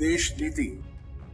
देश नीति,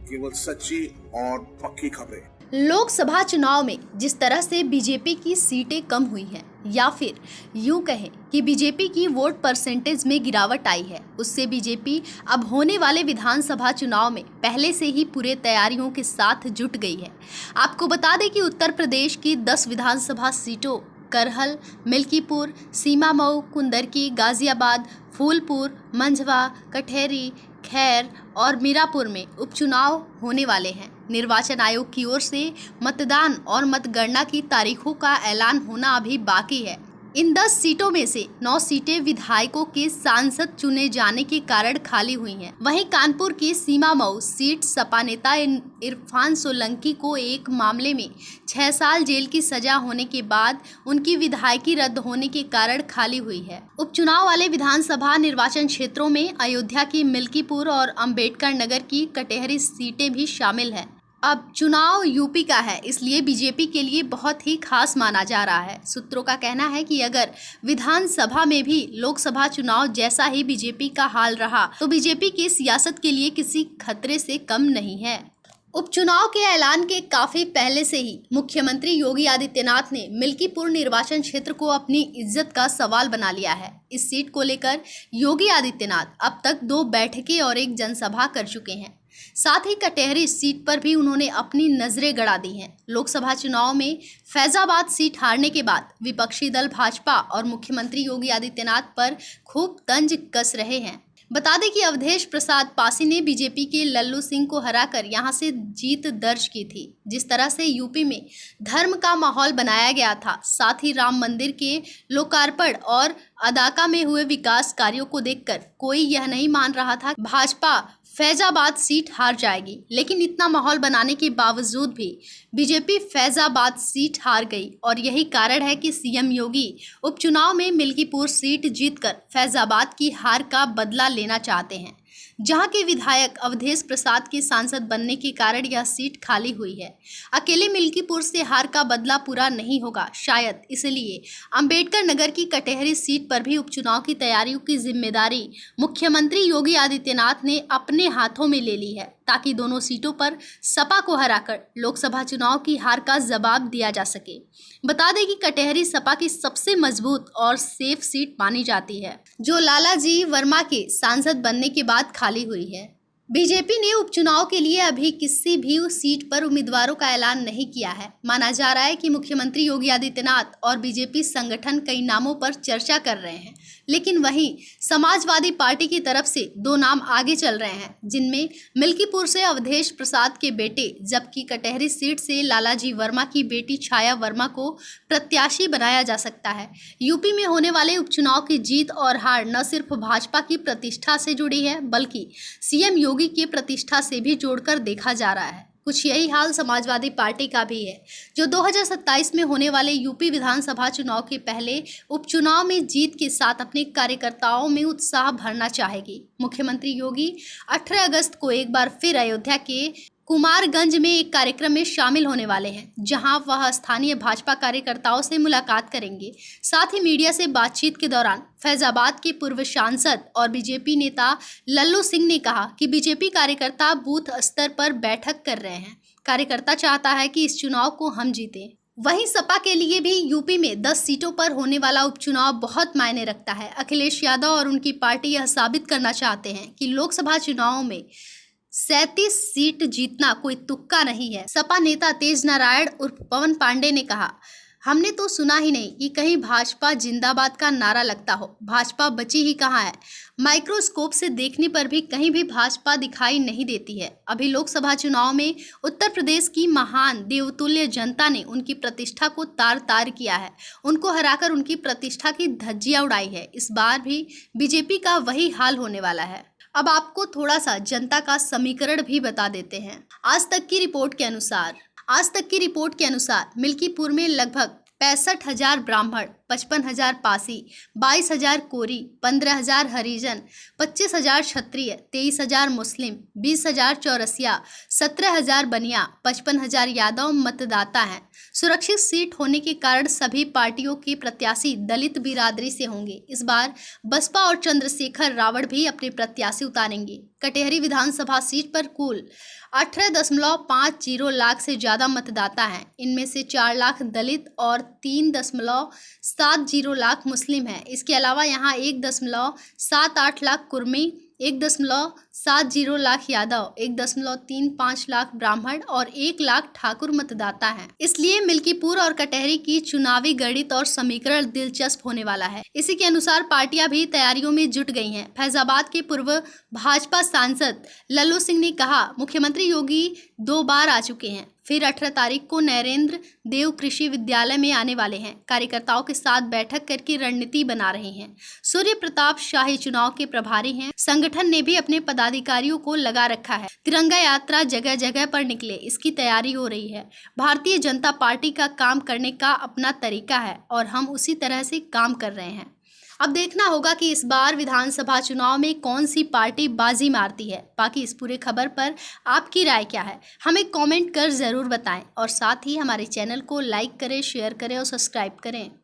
केवल सच्ची और पक्की खबरें। लोकसभा चुनाव में जिस तरह से बीजेपी की सीटें कम हुई हैं या फिर यूं कहें कि बीजेपी की वोट परसेंटेज में गिरावट आई है, उससे बीजेपी अब होने वाले विधानसभा चुनाव में पहले से ही पूरे तैयारियों के साथ जुट गई है। आपको बता दें कि उत्तर प्रदेश की 10 विधानसभा सीटों करहल, मिल्कीपुर, सीमा मऊ, कुंदरकी, गाजियाबाद, फूलपुर, मंझवा, कटहरी, खैर और मीरापुर में उपचुनाव होने वाले हैं। निर्वाचन आयोग की ओर से मतदान और मतगणना की तारीखों का ऐलान होना अभी बाकी है। इन 10 सीटों में से 9 सीटें विधायकों के सांसद चुने जाने के कारण खाली हुई हैं। वहीं कानपुर की सीमा मऊ सीट सपा नेता इरफान सोलंकी को एक मामले में 6 साल जेल की सजा होने के बाद उनकी विधायकी रद्द होने के कारण खाली हुई है। उपचुनाव वाले विधानसभा निर्वाचन क्षेत्रों में अयोध्या की मिल्कीपुर और अंबेडकर नगर की कटहरी सीटें भी शामिल हैं। अब चुनाव यूपी का है, इसलिए बीजेपी के लिए बहुत ही खास माना जा रहा है। सूत्रों का कहना है कि अगर विधानसभा में भी लोकसभा चुनाव जैसा ही बीजेपी का हाल रहा तो बीजेपी की सियासत के लिए किसी खतरे से कम नहीं है। उपचुनाव के ऐलान के काफी पहले से ही मुख्यमंत्री योगी आदित्यनाथ ने मिल्कीपुर निर्वाचन क्षेत्र को अपनी इज्जत का सवाल बना लिया है। इस सीट को लेकर योगी आदित्यनाथ अब तक 2 बैठकें और 1 जनसभा कर चुके हैं। साथ ही कटहरी सीट पर भी उन्होंने अपनी नजरें गड़ा दी हैं। लोकसभा चुनाव में फैजाबाद सीट हारने के बाद विपक्षी दल भाजपा और मुख्यमंत्री योगी आदित्यनाथ पर खूब तंज कस रहे हैं। बता दें कि अवधेश प्रसाद पासी ने बीजेपी के लल्लू सिंह को हराकर यहां से जीत दर्ज की थी। जिस तरह से यूपी में धर्म का माहौल बनाया गया था, साथ ही राम मंदिर के लोकार्पण और अदाका में हुए विकास कार्यों को देखकर कोई यह नहीं मान रहा था भाजपा फैजाबाद सीट हार जाएगी। लेकिन इतना माहौल बनाने के बावजूद भी बीजेपी फैजाबाद सीट हार गई और यही कारण है कि सीएम योगी उपचुनाव में मिल्कीपुर सीट जीतकर फैजाबाद की हार का बदला लेना चाहते हैं। जहां के विधायक अवधेश प्रसाद के सांसद बनने के कारण यह सीट खाली हुई है। अकेले मिल्कीपुर से हार का बदला पूरा नहीं होगा, शायद इसलिए अंबेडकर नगर की कटहरी सीट पर भी उपचुनाव की तैयारियों की जिम्मेदारी मुख्यमंत्री योगी आदित्यनाथ ने अपने हाथों में ले ली है, ताकि दोनों सीटों पर सपा को हराकर लोकसभा चुनाव की हार का जवाब दिया जा सके। बता दें कि कटहरी सपा की सबसे मजबूत और सेफ सीट मानी जाती है, जो लालाजी वर्मा के सांसद बनने के बाद खाली हुई है। बीजेपी ने उपचुनाव के लिए अभी किसी भी उस सीट पर उम्मीदवारों का ऐलान नहीं किया है। माना जा रहा है कि मुख्यमंत्री योगी आदित्यनाथ और बीजेपी संगठन कई नामों पर चर्चा कर रहे हैं, लेकिन वहीं समाजवादी पार्टी की तरफ से 2 नाम आगे चल रहे हैं, जिनमें मिल्कीपुर से अवधेश प्रसाद के बेटे, जबकि कटहरी सीट से लालाजी वर्मा की बेटी छाया वर्मा को प्रत्याशी बनाया जा सकता है। यूपी में होने वाले उपचुनाव की जीत और हार न सिर्फ भाजपा की प्रतिष्ठा से जुड़ी है, बल्कि सीएम योगी की प्रतिष्ठा से भी जोड़कर देखा जा रहा है। कुछ यही हाल समाजवादी पार्टी का भी है, जो 2027 में होने वाले यूपी विधानसभा चुनाव के पहले उपचुनाव में जीत के साथ अपने कार्यकर्ताओं में उत्साह भरना चाहेगी। मुख्यमंत्री योगी 18 अगस्त को एक बार फिर अयोध्या के कुमारगंज में एक कार्यक्रम में शामिल होने वाले हैं, जहां वह स्थानीय भाजपा कार्यकर्ताओं से मुलाकात करेंगे। साथ ही मीडिया से बातचीत के दौरान फैजाबाद के पूर्व सांसद और बीजेपी नेता लल्लू सिंह ने कहा कि बीजेपी कार्यकर्ता बूथ स्तर पर बैठक कर रहे हैं। कार्यकर्ता चाहता है कि इस चुनाव को हम जीतें। वहीं सपा के लिए भी यूपी में 10 सीटों पर होने वाला उपचुनाव बहुत मायने रखता है। अखिलेश यादव और उनकी पार्टी यह साबित करना चाहते हैं कि लोकसभा चुनाव में 37 सीट जीतना कोई तुक्का नहीं है। सपा नेता तेज नारायण उर्फ पवन पांडे ने कहा, हमने तो सुना ही नहीं कि कहीं भाजपा जिंदाबाद का नारा लगता हो। भाजपा बची ही कहाँ है? माइक्रोस्कोप से देखने पर भी कहीं भी भाजपा दिखाई नहीं देती है। अभी लोकसभा चुनाव में उत्तर प्रदेश की महान देवतुल्य जनता ने उनकी प्रतिष्ठा को तार तार किया है, उनको हराकर उनकी प्रतिष्ठा की धज्जियां उड़ाई है। इस बार भी बीजेपी का वही हाल होने वाला है। अब आपको थोड़ा सा जनता का समीकरण भी बता देते हैं। आज तक की रिपोर्ट के अनुसार मिल्कीपुर में लगभग 65,000 ब्राह्मण 55,000 पासी, 22,000 कोरी, 15,000 हरिजन, 25,000 क्षत्रिय, 23,000 मुस्लिम, 20,000 चौरसिया, 17,000 बनिया, 55,000 यादव मतदाता हैं। सुरक्षित सीट होने के कारण सभी पार्टियों के प्रत्याशी दलित बिरादरी से होंगे। इस बार बसपा और चंद्रशेखर रावण भी अपने प्रत्याशी उतारेंगे। कटेहरी विधानसभा सीट पर कुल 18.50 लाख से ज़्यादा मतदाता हैं। इनमें से 4 लाख दलित और 3.70 लाख मुस्लिम हैं। इसके अलावा यहाँ 1.78 लाख कुर्मी, 1.70 लाख यादव, 1.35 लाख ब्राह्मण और 1 लाख ठाकुर मतदाता हैं। इसलिए मिल्कीपुर और कटहरी की चुनावी गणित और समीकरण दिलचस्प होने वाला है। इसी के अनुसार पार्टियां भी तैयारियों में जुट गई हैं। फैजाबाद के पूर्व भाजपा सांसद लल्लू सिंह ने कहा, मुख्यमंत्री योगी 2 बार आ चुके हैं, फिर 18 तारीख को नरेंद्र देव कृषि विद्यालय में आने वाले हैं। कार्यकर्ताओं के साथ बैठक करके रणनीति बना रहे हैं। सूर्य प्रताप शाही चुनाव के प्रभारी हैं। संगठन ने भी अपने पदाधिकारियों को लगा रखा है। तिरंगा यात्रा जगह जगह पर निकले, इसकी तैयारी हो रही है। भारतीय जनता पार्टी का काम करने का अपना तरीका है और हम उसी तरह से काम कर रहे हैं। अब देखना होगा कि इस बार विधानसभा चुनाव में कौन सी पार्टी बाजी मारती है। बाकी इस पूरे खबर पर आपकी राय क्या है, हमें कमेंट कर ज़रूर बताएं और साथ ही हमारे चैनल को लाइक करें, शेयर करें और सब्सक्राइब करें।